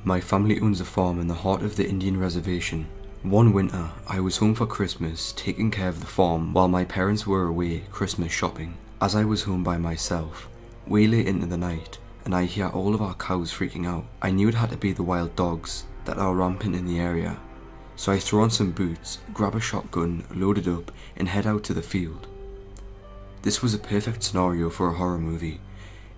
My family owns a farm in the heart of the Indian reservation. One winter, I was home for Christmas, taking care of the farm while my parents were away Christmas shopping. As I was home by myself, way late into the night, and I hear all of our cows freaking out, I knew it had to be the wild dogs that are rampant in the area. So I throw on some boots, grab a shotgun, load it up, and head out to the field. This was a perfect scenario for a horror movie.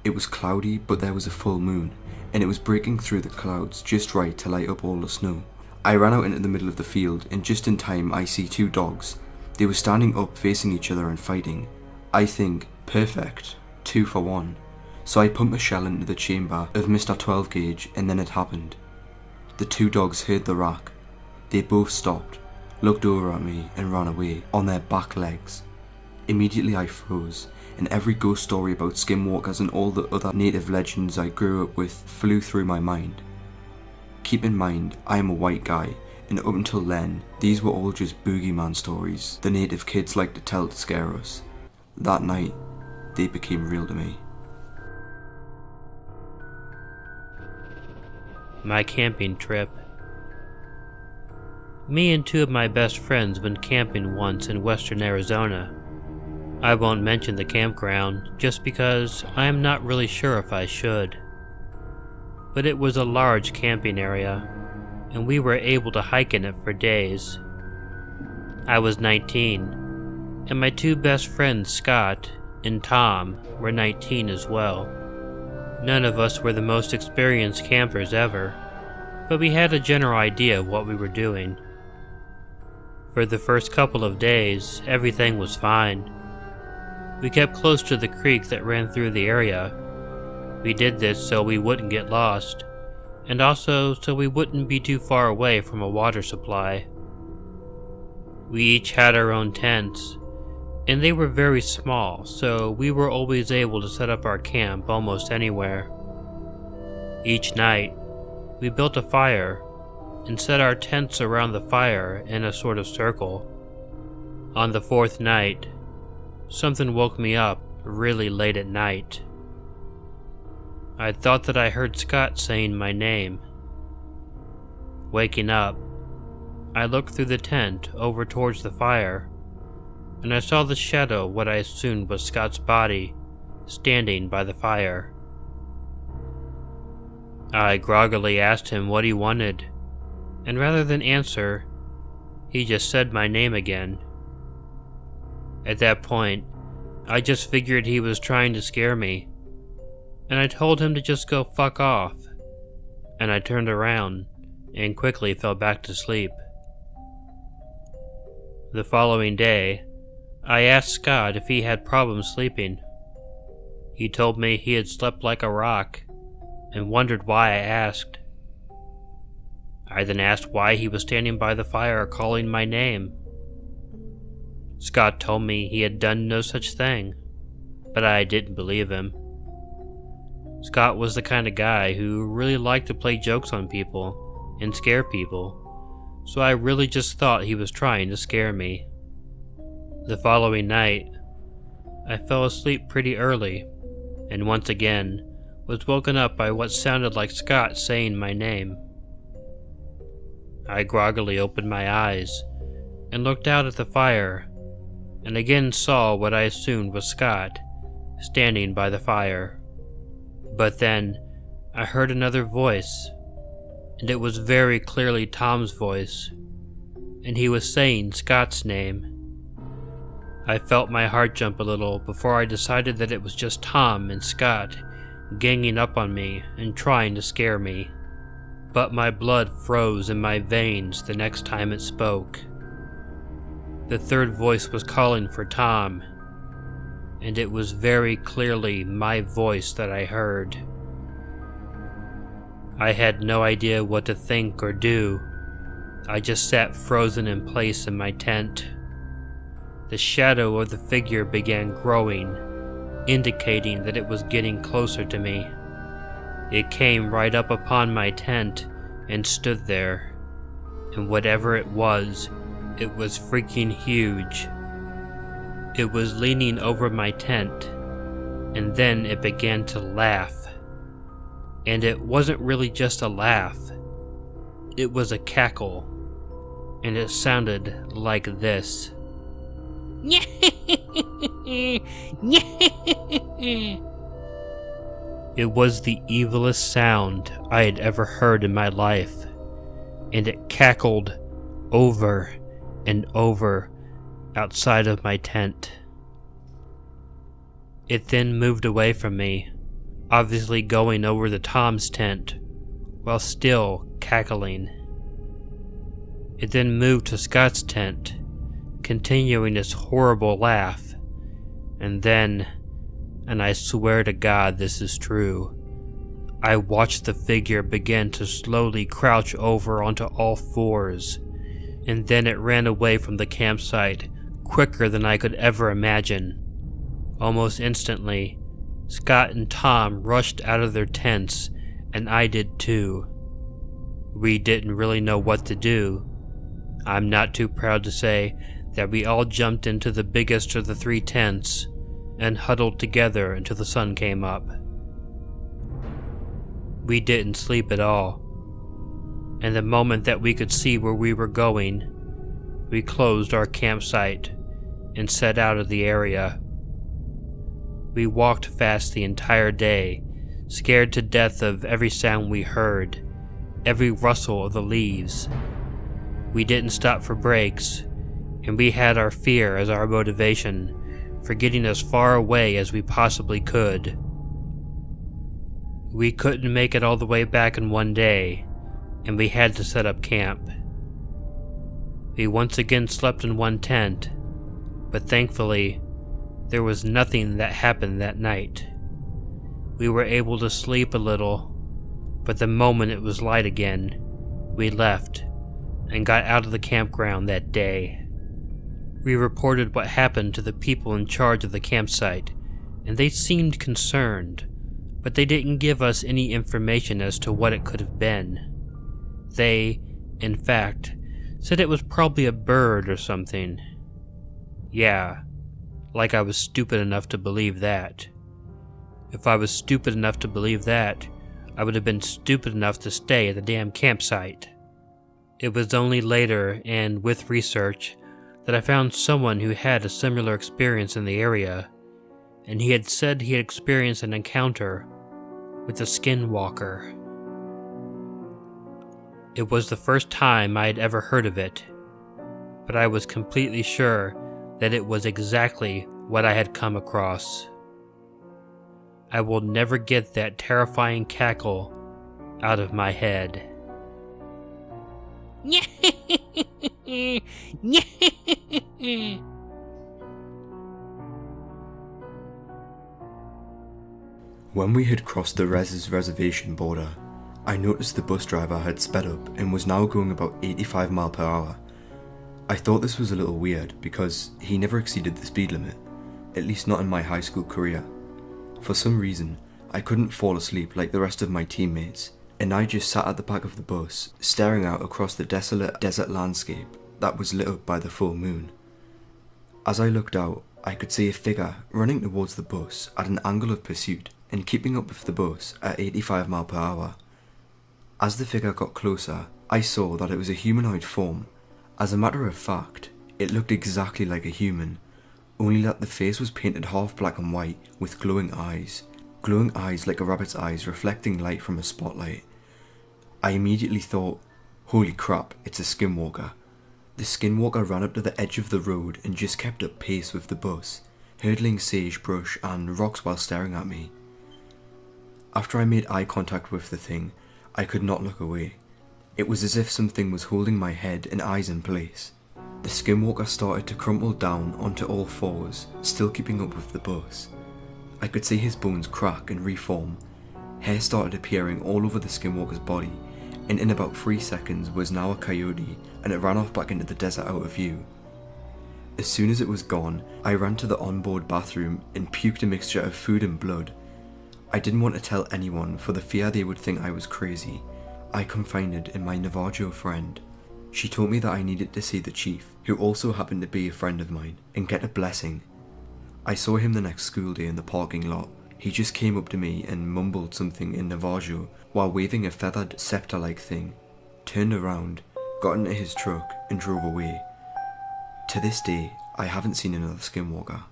It was cloudy, but there was a full moon, and it was breaking through the clouds just right to light up all the snow. I ran out into the middle of the field, and just in time I see two dogs. They were standing up facing each other and fighting. I think, perfect, 2 for 1. So I pumped a shell into the chamber of Mr. 12 gauge, and then it happened. The two dogs heard the rack. They both stopped, looked over at me, and ran away, on their back legs. Immediately I froze, and every ghost story about skinwalkers and all the other native legends I grew up with flew through my mind. Keep in mind, I am a white guy, and up until then, these were all just boogeyman stories the native kids like to tell to scare us. That night, they became real to me. My camping trip. Me and 2 of my best friends went camping once in western Arizona. I won't mention the campground just because I am not really sure if I should. But it was a large camping area, and we were able to hike in it for days. I was 19, and my 2 best friends, Scott and Tom, were 19 as well. None of us were the most experienced campers ever, but we had a general idea of what we were doing. For the first couple of days, everything was fine. We kept close to the creek that ran through the area. We did this so we wouldn't get lost, and also so we wouldn't be too far away from a water supply. We each had our own tents, and they were very small, so we were always able to set up our camp almost anywhere. Each night, we built a fire and set our tents around the fire in a sort of circle. On the 4th night, something woke me up really late at night. I thought that I heard Scott saying my name. Waking up, I looked through the tent over towards the fire, and I saw the shadow of what I assumed was Scott's body standing by the fire. I groggily asked him what he wanted, and rather than answer, he just said my name again. At that point, I just figured he was trying to scare me, and I told him to just go fuck off, and I turned around and quickly fell back to sleep. The following day, I asked Scott if he had problems sleeping. He told me he had slept like a rock, and wondered why I asked. I then asked why he was standing by the fire calling my name. Scott told me he had done no such thing, but I didn't believe him. Scott was the kind of guy who really liked to play jokes on people and scare people, so I really just thought he was trying to scare me. The following night, I fell asleep pretty early, and once again was woken up by what sounded like Scott saying my name. I groggily opened my eyes and looked out at the fire, and again saw what I assumed was Scott standing by the fire. But then I heard another voice, and it was very clearly Tom's voice, and he was saying Scott's name. I felt my heart jump a little before I decided that it was just Tom and Scott ganging up on me and trying to scare me. But my blood froze in my veins the next time it spoke. The third voice was calling for Tom, and it was very clearly my voice that I heard. I had no idea what to think or do. I just sat frozen in place in my tent. The shadow of the figure began growing, indicating that it was getting closer to me. It came right up upon my tent and stood there, and whatever it was freaking huge. It was leaning over my tent, and then it began to laugh. And it wasn't really just a laugh. It was a cackle. And it sounded like this. It was the evilest sound I had ever heard in my life, and it cackled over and over outside of my tent. It then moved away from me, obviously going over the Tom's tent, while still cackling. It then moved to Scott's tent, continuing this horrible laugh, and then, and I swear to God this is true, I watched the figure begin to slowly crouch over onto all fours, and then it ran away from the campsite quicker than I could ever imagine. Almost instantly, Scott and Tom rushed out of their tents, and I did too. We didn't really know what to do. I'm not too proud to say that we all jumped into the biggest of the 3 tents and huddled together until the sun came up. We didn't sleep at all, and the moment that we could see where we were going, we closed our campsite and set out of the area. We walked fast the entire day, scared to death of every sound we heard, every rustle of the leaves. We didn't stop for breaks, and we had our fear as our motivation for getting as far away as we possibly could. We couldn't make it all the way back in one day, and we had to set up camp. We once again slept in one tent, but thankfully, there was nothing that happened that night. We were able to sleep a little, but the moment it was light again, we left and got out of the campground that day. We reported what happened to the people in charge of the campsite, and they seemed concerned, but they didn't give us any information as to what it could have been. They, in fact, said it was probably a bird or something. Yeah, like I was stupid enough to believe that. If I was stupid enough to believe that, I would have been stupid enough to stay at the damn campsite. It was only later, and with research, that I found someone who had a similar experience in the area, and he had said he had experienced an encounter with a skinwalker. It was the first time I had ever heard of it, but I was completely sure that it was exactly what I had come across. I will never get that terrifying cackle out of my head. When we had crossed the Rez's reservation border, I noticed the bus driver had sped up and was now going about 85 miles per hour. I thought this was a little weird because he never exceeded the speed limit, at least not in my high school career. For some reason, I couldn't fall asleep like the rest of my teammates, and I just sat at the back of the bus, staring out across the desolate desert landscape that was lit up by the full moon. As I looked out, I could see a figure running towards the bus at an angle of pursuit and keeping up with the bus at 85 miles per hour. As the figure got closer, I saw that it was a humanoid form. As a matter of fact, it looked exactly like a human, only that the face was painted half black and white with glowing eyes like a rabbit's eyes reflecting light from a spotlight. I immediately thought, holy crap, it's a skinwalker. The skinwalker ran up to the edge of the road and just kept up pace with the bus, hurdling sagebrush and rocks while staring at me. After I made eye contact with the thing, I could not look away. It was as if something was holding my head and eyes in place. The skinwalker started to crumple down onto all fours, still keeping up with the bus. I could see his bones crack and reform. Hair started appearing all over the skinwalker's body, and in about 3 seconds was now a coyote, and it ran off back into the desert out of view. As soon as it was gone, I ran to the onboard bathroom and puked a mixture of food and blood. I didn't want to tell anyone for the fear they would think I was crazy. I confided in my Navajo friend. She told me that I needed to see the chief, who also happened to be a friend of mine, and get a blessing. I saw him the next school day in the parking lot, He just came up to me and mumbled something in Navajo while waving a feathered scepter-like thing, turned around, got into his truck and drove away. To this day, I haven't seen another skinwalker.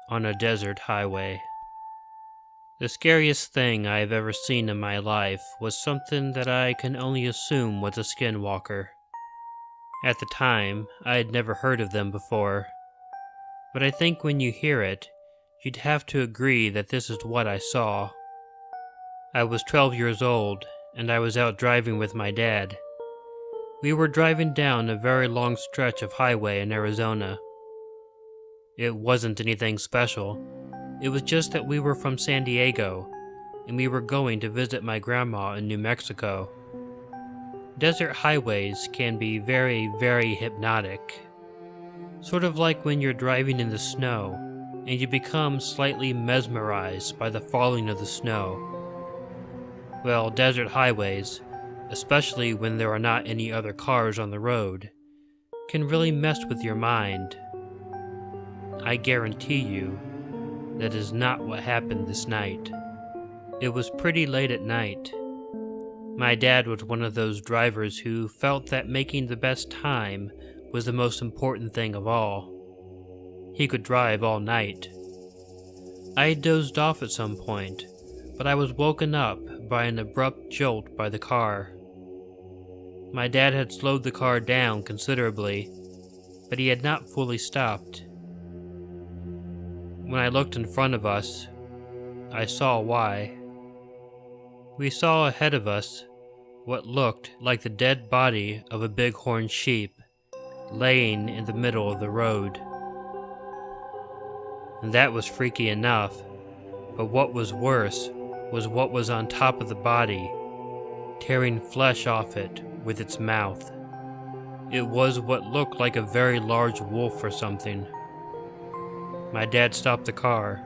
On a desert highway. The scariest thing I have ever seen in my life was something that I can only assume was a skinwalker. At the time, I had never heard of them before, but I think when you hear it, you'd have to agree that this is what I saw. I was 12 years old, and I was out driving with my dad. We were driving down a very long stretch of highway in Arizona. It wasn't anything special. It was just that we were from San Diego, and we were going to visit my grandma in New Mexico. Desert highways can be very, very hypnotic. Sort of like when you're driving in the snow, and you become slightly mesmerized by the falling of the snow. Well, desert highways, especially when there are not any other cars on the road, can really mess with your mind. I guarantee you, that is not what happened this night. It was pretty late at night. My dad was one of those drivers who felt that making the best time was the most important thing of all. He could drive all night. I dozed off at some point, but I was woken up by an abrupt jolt by the car. My dad had slowed the car down considerably, but he had not fully stopped. When I looked in front of us, I saw why. We saw ahead of us what looked like the dead body of a bighorn sheep laying in the middle of the road. And that was freaky enough, but what was worse was what was on top of the body, tearing flesh off it with its mouth. It was what looked like a very large wolf or something. My dad stopped the car,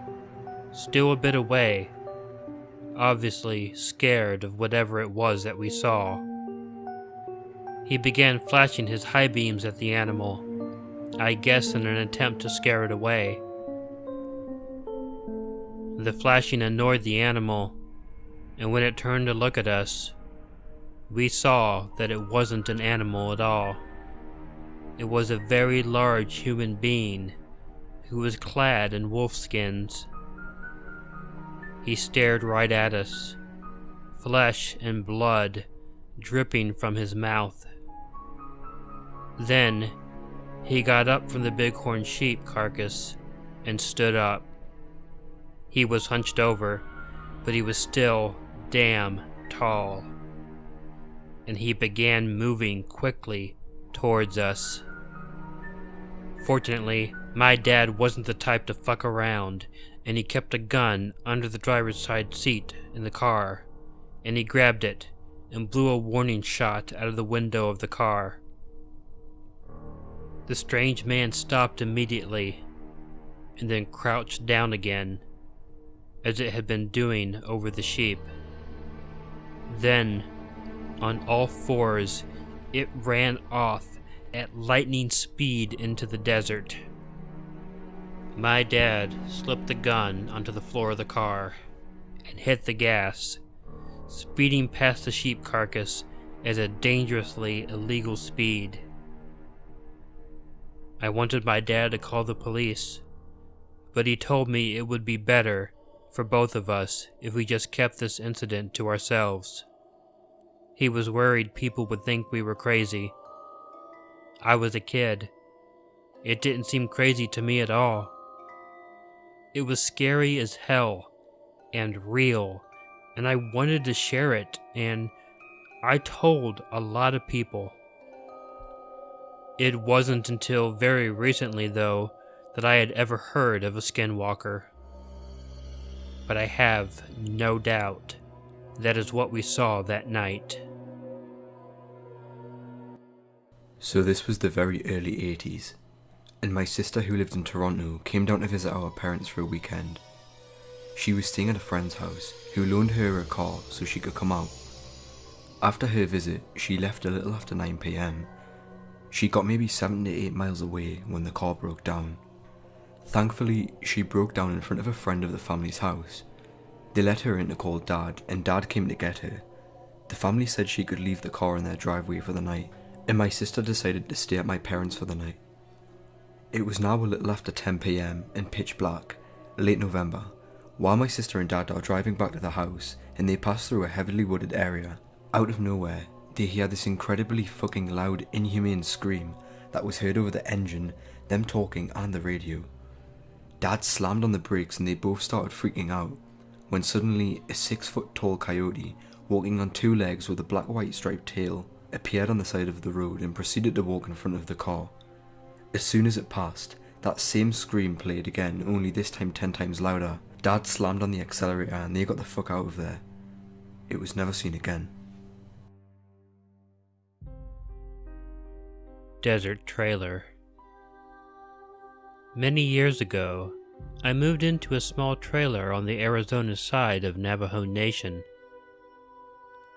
still a bit away, obviously scared of whatever it was that we saw. He began flashing his high beams at the animal, I guess in an attempt to scare it away. The flashing annoyed the animal, and when it turned to look at us, we saw that it wasn't an animal at all. It was a very large human being who was clad in wolf skins. He stared right at us, flesh and blood dripping from his mouth. Then, he got up from the bighorn sheep carcass and stood up. He was hunched over, but he was still damn tall. And he began moving quickly towards us. Fortunately, my dad wasn't the type to fuck around, and he kept a gun under the driver's side seat in the car, and he grabbed it and blew a warning shot out of the window of the car. The strange man stopped immediately, and then crouched down again, as it had been doing over the sheep. Then, on all fours, it ran off at lightning speed into the desert. My dad slipped the gun onto the floor of the car and hit the gas, speeding past the sheep carcass at a dangerously illegal speed. I wanted my dad to call the police, but he told me it would be better for both of us if we just kept this incident to ourselves. He was worried people would think we were crazy. I was a kid. It didn't seem crazy to me at all. It was scary as hell, and real, and I wanted to share it, and I told a lot of people. It wasn't until very recently, though, that I had ever heard of a skinwalker. But I have no doubt that is what we saw that night. So this was the very early 80s, and my sister who lived in Toronto came down to visit our parents for a weekend. She was staying at a friend's house who loaned her a car so she could come out. After her visit, she left a little after 9 PM. She got maybe 7 to 8 miles away when the car broke down. Thankfully, she broke down in front of a friend of the family's house. They let her in to call Dad, and Dad came to get her. The family said she could leave the car in their driveway for the night, and my sister decided to stay at my parents' for the night. It was now a little after 10 PM and pitch black, late November, while my sister and Dad are driving back to the house and they pass through a heavily wooded area. Out of nowhere, they hear this incredibly fucking loud, inhumane scream that was heard over the engine, them talking, and the radio. Dad slammed on the brakes and they both started freaking out, when suddenly a 6-foot tall coyote, walking on 2 legs with a black-white striped tail, appeared on the side of the road and proceeded to walk in front of the car. As soon as it passed, that same scream played again, only this time 10 times louder. Dad slammed on the accelerator and they got the fuck out of there. It was never seen again. Desert trailer. Many years ago, I moved into a small trailer on the Arizona side of Navajo Nation.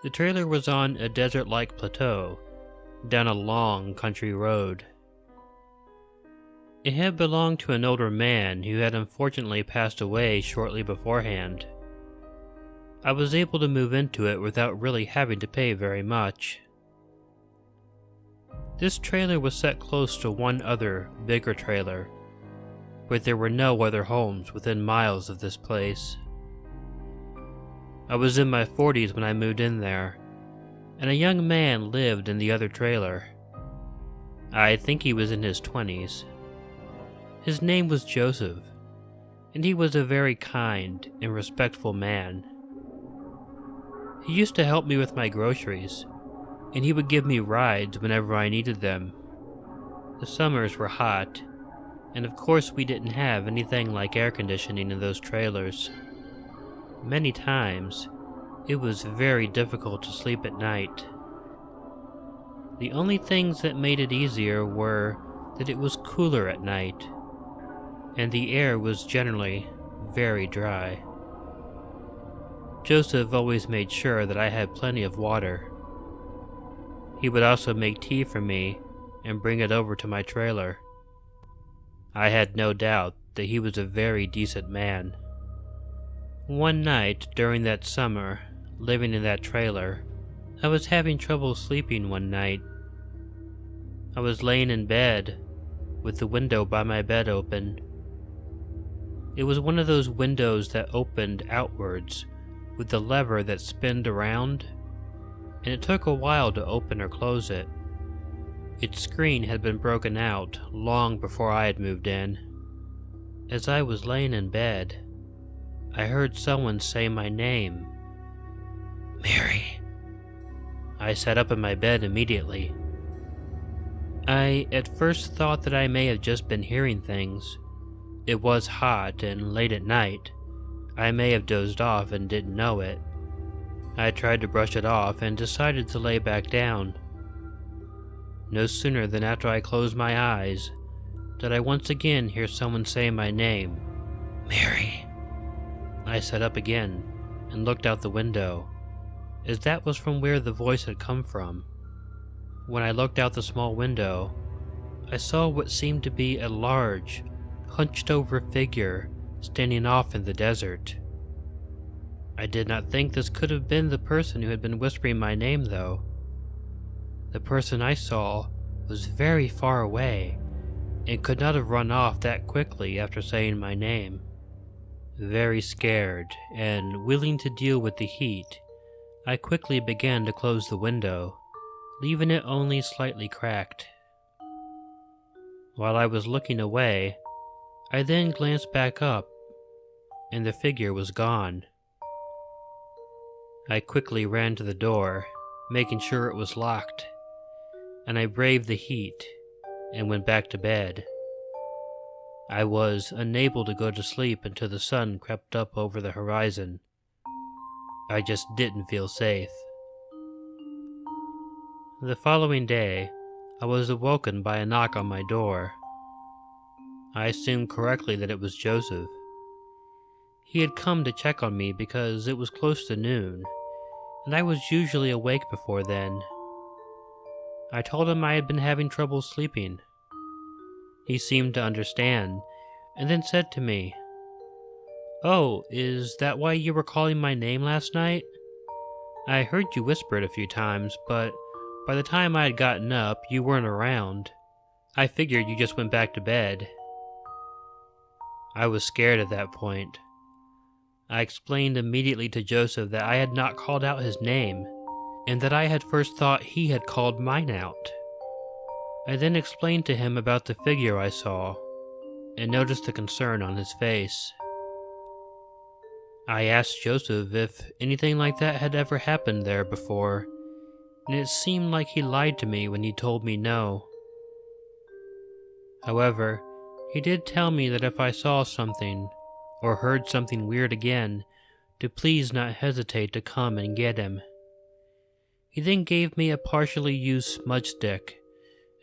The trailer was on a desert-like plateau, down a long country road. It had belonged to an older man who had unfortunately passed away shortly beforehand. I was able to move into it without really having to pay very much. This trailer was set close to one other, bigger trailer, but there were no other homes within miles of this place. I was in my 40s when I moved in there, and a young man lived in the other trailer. I think he was in his 20s. His name was Joseph, and he was a very kind and respectful man. He used to help me with my groceries, and he would give me rides whenever I needed them. The summers were hot, and of course we didn't have anything like air conditioning in those trailers. Many times, it was very difficult to sleep at night. The only things that made it easier were that it was cooler at night, and the air was generally very dry. Joseph always made sure that I had plenty of water. He would also make tea for me and bring it over to my trailer. I had no doubt that he was a very decent man. One night during that summer, living in that trailer, I was having trouble sleeping one night. I was laying in bed, with the window by my bed open. It was one of those windows that opened outwards, with the lever that spinned around, and it took a while to open or close it. Its screen had been broken out long before I had moved in. As I was laying in bed, I heard someone say my name. Mary. I sat up in my bed immediately. I at first thought that I may have just been hearing things. It was hot and late at night. I may have dozed off and didn't know it. I tried to brush it off and decided to lay back down. No sooner than after I closed my eyes did I once again hear someone say my name. Mary. I sat up again and looked out the window, as that was from where the voice had come from. When I looked out the small window, I saw what seemed to be a large, hunched-over figure standing off in the desert. I did not think this could have been the person who had been whispering my name, though. The person I saw was very far away and could not have run off that quickly after saying my name. Very scared and willing to deal with the heat, I quickly began to close the window, leaving it only slightly cracked. While I was looking away, I then glanced back up, and the figure was gone. I quickly ran to the door, making sure it was locked, and I braved the heat and went back to bed. I was unable to go to sleep until the sun crept up over the horizon. I just didn't feel safe. The following day, I was awoken by a knock on my door. I assumed correctly that it was Joseph. He had come to check on me because it was close to noon, and I was usually awake before then. I told him I had been having trouble sleeping. He seemed to understand, and then said to me, "Oh, is that why you were calling my name last night? I heard you whisper it a few times, but by the time I had gotten up, you weren't around. I figured you just went back to bed." I was scared at that point. I explained immediately to Joseph that I had not called out his name, and that I had first thought he had called mine out. I then explained to him about the figure I saw, and noticed the concern on his face. I asked Joseph if anything like that had ever happened there before, and it seemed like he lied to me when he told me no. However, he did tell me that if I saw something, or heard something weird again, to please not hesitate to come and get him. He then gave me a partially used smudge stick,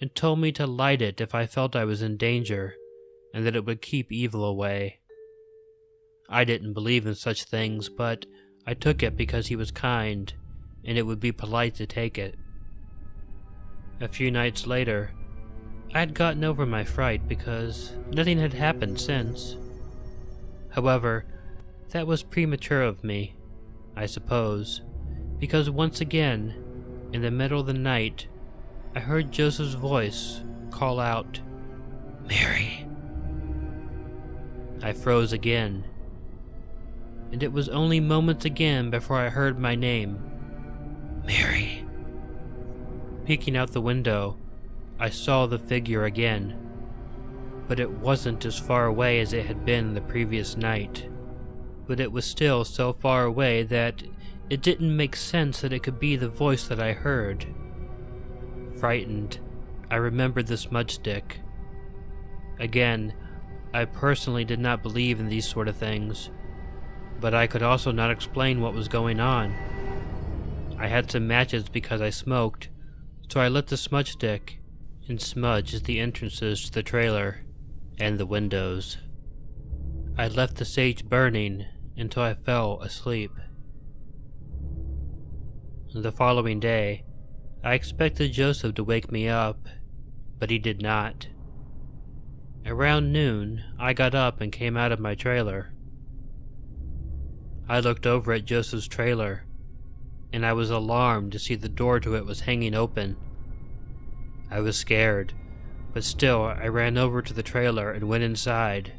and told me to light it if I felt I was in danger, and that it would keep evil away. I didn't believe in such things, but I took it because he was kind, and it would be polite to take it. A few nights later, I had gotten over my fright because nothing had happened since. However, that was premature of me, I suppose, because once again, in the middle of the night, I heard Joseph's voice call out, "Mary." I froze again, and it was only moments again before I heard my name, "Mary." Peeking out the window, I saw the figure again, but it wasn't as far away as it had been the previous night. But it was still so far away that it didn't make sense that it could be the voice that I heard. Frightened, I remembered the smudge stick. Again, I personally did not believe in these sort of things, but I could also not explain what was going on. I had some matches because I smoked, so I lit the smudge stick and smudged the entrances to the trailer and the windows. I left the sage burning until I fell asleep. The following day, I expected Joseph to wake me up, but he did not. Around noon, I got up and came out of my trailer. I looked over at Joseph's trailer, and I was alarmed to see the door to it was hanging open. I was scared, but still I ran over to the trailer and went inside.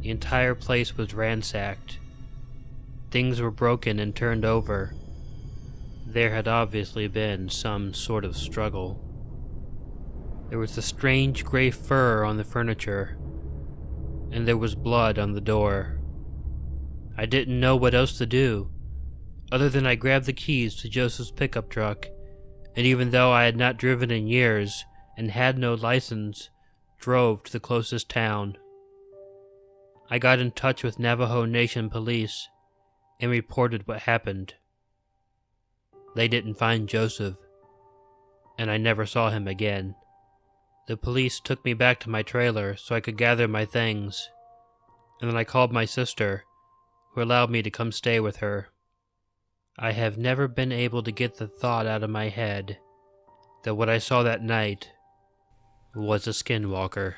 The entire place was ransacked. Things were broken and turned over. There had obviously been some sort of struggle. There was a strange gray fur on the furniture, and there was blood on the door. I didn't know what else to do, other than I grabbed the keys to Joseph's pickup truck, and even though I had not driven in years and had no license, drove to the closest town. I got in touch with Navajo Nation police and reported what happened. They didn't find Joseph, and I never saw him again. The police took me back to my trailer so I could gather my things, and then I called my sister, who allowed me to come stay with her. I have never been able to get the thought out of my head that what I saw that night was a skinwalker.